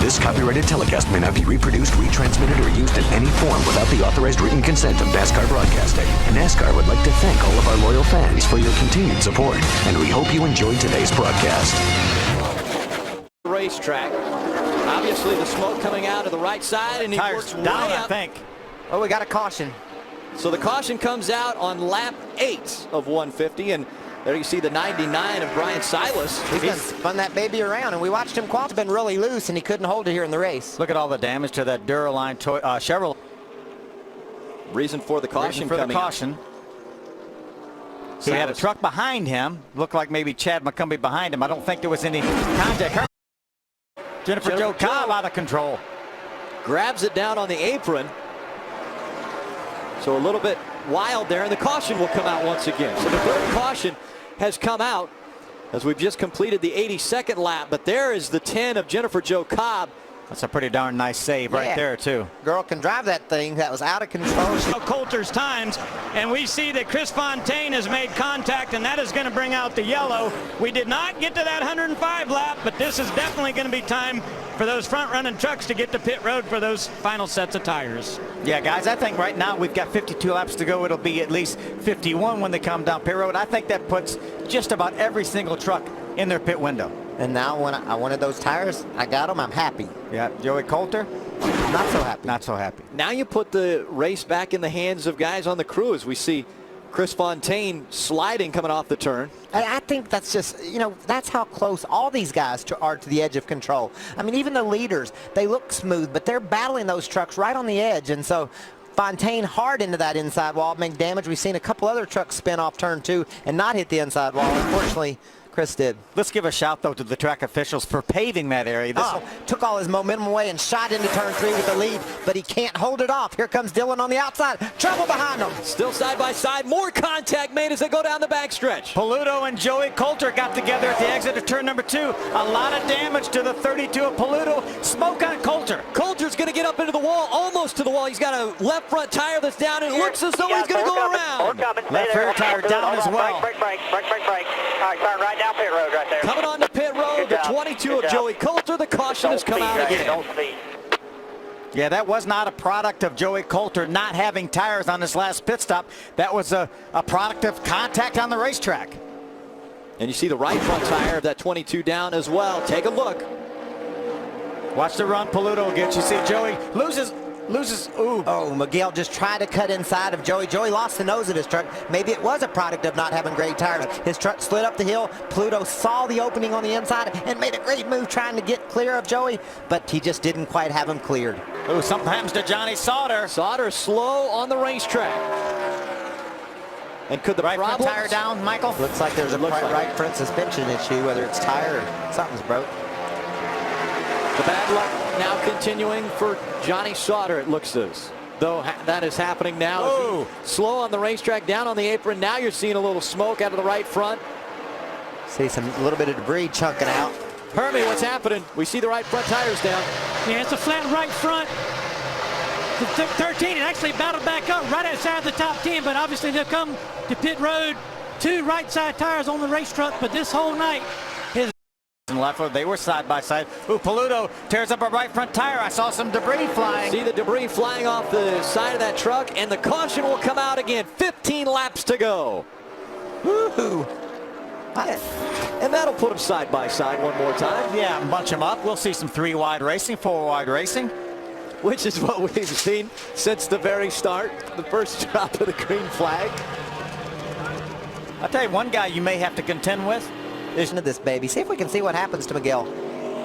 This copyrighted telecast may not be reproduced, retransmitted, or used in any form without the authorized written consent of NASCAR Broadcasting. NASCAR would like to thank all of our loyal fans for your continued support, and we hope you enjoyed today's broadcast. Racetrack. Obviously, the smoke coming out of the right side, and he works down, right up. I think. Oh, we got a caution. So the caution comes out on lap 8 of 150, and there you see the 99 of Brian Silas. He's spun that baby around, and we watched him. Qual's been really loose, and he couldn't hold it here in the race. Look at all the damage to that Duraline Chevrolet. Reason for the caution coming out. He had a truck behind him. Looked like maybe Chad McCumbee behind him. I don't think there was any contact. Jennifer Jo Cobb out of control. Grabs it down on the apron. So a little bit wild there, and the caution will come out once again. So the third caution has come out as we've just completed the 82nd lap, but there is the 10 of Jennifer Jo Cobb. That's a pretty darn nice save right there, too. Girl can drive that thing. That was out of control. Coulter's times, and we see that Chris Fontaine has made contact, and that is going to bring out the yellow. We did not get to that 105 lap, but this is definitely going to be time for those front-running trucks to get to pit road for those final sets of tires. Yeah, guys, I think right now we've got 52 laps to go. It'll be at least 51 when they come down pit road. I think that puts just about every single truck in their pit window. And now when I wanted those tires, I got them. I'm happy. Yeah, Joey Coulter, not so happy. Not so happy. Now you put the race back in the hands of guys on the crew as we see Chris Fontaine sliding coming off the turn. I think that's just, that's how close all these guys are to the edge of control. I mean, even the leaders, they look smooth, but they're battling those trucks right on the edge. And so Fontaine hard into that inside wall, make damage. We've seen a couple other trucks spin off turn 2 and not hit the inside wall. Unfortunately, Chris did. Let's give a shout, though, to the track officials for paving that area. Took all his momentum away and shot into turn 3 with the lead, but he can't hold it off. Here comes Dylan on the outside. Trouble behind him. Still side by side. More contact made as they go down the backstretch. Paluto and Joey Coulter got together at the exit of turn number 2. A lot of damage to the 32 of Paluto. Smoke on Coulter. Coulter's going to get up into the wall, almost to the wall. He's got a left front tire that's down, and it looks as though he's going to go around. Left rear tire down as well. Break. All right, turn right down pit road right there. Coming on the pit road, the 22 of Joey Coulter. The caution has come out again. Yeah, that was not a product of Joey Coulter not having tires on his last pit stop. That was a product of contact on the racetrack. And you see the right front tire of that 22 down as well. Take a look. Watch the run Paluto gets. You see Joey loses. Ooh. Oh, Miguel just tried to cut inside of Joey. Joey lost the nose of his truck. Maybe it was a product of not having great tires. His truck slid up the hill. Pluto saw the opening on the inside and made a great move trying to get clear of Joey, but he just didn't quite have him cleared. Oh, something happens to Johnny Sauter. Sauter slow on the racetrack. And could the right front tire down, Michael? Looks like there's a right front suspension issue, whether it's tire or something's broke. The bad luck now continuing for Johnny Sauter, it looks as though that is happening now. Oh. Slow on the racetrack, down on the apron. Now you're seeing a little smoke out of the right front. See a little bit of debris chunking out. Hermie, what's happening? We see the right front tires down. Yeah, it's a flat right front. The 13 actually battled back up right outside the top 10, but obviously they'll come to pit road. 2 right side tires on the race truck, but this whole night and left foot, they were side by side. Ooh, Paluto tears up a right front tire. I saw some debris flying. See the debris flying off the side of that truck, and the caution will come out again. 15 laps to go. Woo-hoo. And that'll put them side by side one more time. Yeah, bunch them up. We'll see some 3-wide racing, 4-wide racing. Which is what we've seen since the very start, the first drop of the green flag. I'll tell you one guy you may have to contend with. Into this baby. See if we can see what happens to Miguel.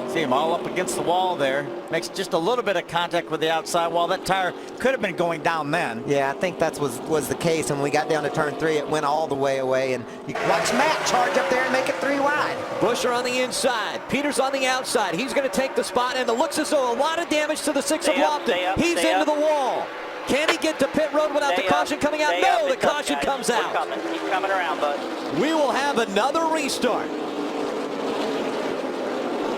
See him all up against the wall there. Makes just a little bit of contact with the outside wall. That tire could have been going down then. Yeah, I think that was the case. And when we got down to turn 3, it went all the way away. And you watch Matt charge up there and make it 3 wide. Busher on the inside. Peters on the outside. He's going to take the spot, and it looks as though a lot of damage to the 6 of Lofton. He's into the wall. Can he get to pit road without the caution coming out? No, the caution comes out. Keep coming around, bud. We will have another restart.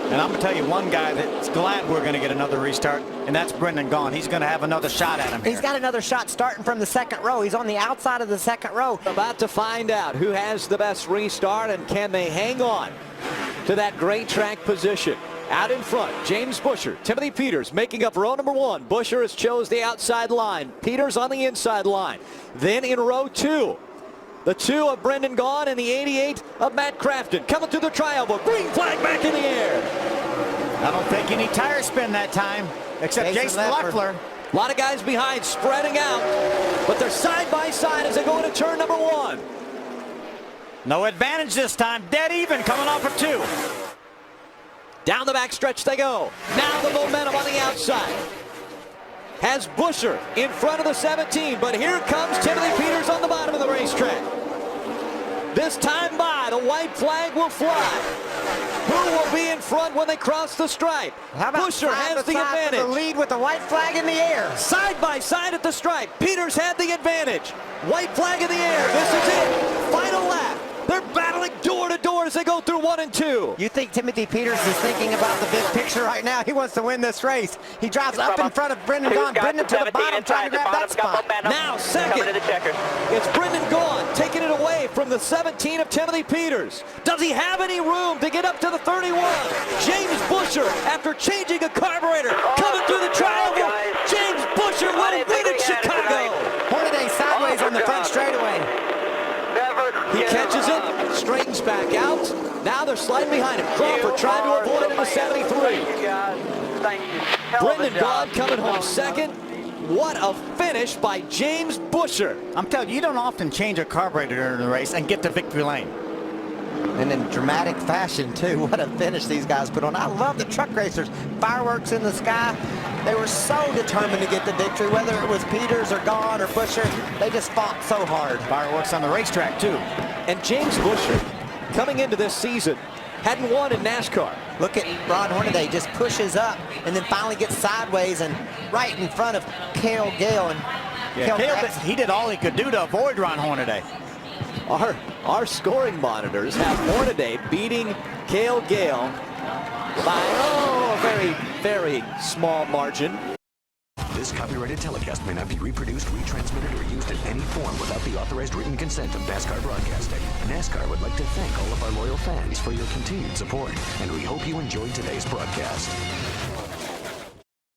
And I'm going to tell you one guy that's glad we're going to get another restart, and that's Brendan Gaughan. He's going to have another shot at him here. He's got another shot starting from the 2nd row. He's on the outside of the 2nd row. About to find out who has the best restart and can they hang on to that great track position. Out in front, James Busher, Timothy Peters making up row number 1. Busher has chose the outside line. Peters on the inside line. Then in row 2, the 2 of Brendan Gaughan and the 88 of Matt Crafton. Coming through the tri-oval. Green flag back in the air. I don't think any tire spin that time, except Jason Leffler. A lot of guys behind spreading out, but they're side by side as they go into turn number 1. No advantage this time. Dead even coming off of 2. Down the back stretch they go. Now the momentum on the outside. Has Busher in front of the 17, but here comes Timothy Peters on the bottom of the racetrack. This time by, the white flag will fly. Who will be in front when they cross the stripe? Busher has the advantage. The lead with the white flag in the air. Side by side at the stripe. Peters had the advantage. White flag in the air. This is it. Final lap. They're battling door to door as they go through 1 and 2. You think Timothy Peters is thinking about the big picture right now? He wants to win this race. He drives up in front of Brendan Gaughan. Brendan to the bottom trying to grab that spot. Now second, it's Brendan Gaughan taking it away from the 17 of Timothy Peters. Does he have any room to get up to the 31? James Busher, after changing a carburetor, coming through the tri-oval. James Busher will win at Chicago. Hornaday sideways on the front straightaway. He catches it, straightens back out. Now they're sliding behind him. Crawford trying to avoid him to 73. Brendan Gaughan coming home second. What a finish by James Busher. I'm telling you, you don't often change a carburetor during the race and get to victory lane. And in dramatic fashion, too. What a finish these guys put on. I love the truck racers. Fireworks in the sky. They were so determined to get the victory, whether it was Peters or Gaughan or Busher. They just fought so hard. Fireworks on the racetrack, too. And James Busher, coming into this season, hadn't won in NASCAR. Look at Ron Hornaday, just pushes up and then finally gets sideways and right in front of Cale Gale. And Yeah, he did all he could do to avoid Ron Hornaday. Our scoring monitors have Hornaday beating Cale Gale by, a very, very small margin. This copyrighted telecast may not be reproduced, retransmitted, or used in any form without the authorized written consent of NASCAR Broadcasting. NASCAR would like to thank all of our loyal fans for your continued support, and we hope you enjoyed today's broadcast.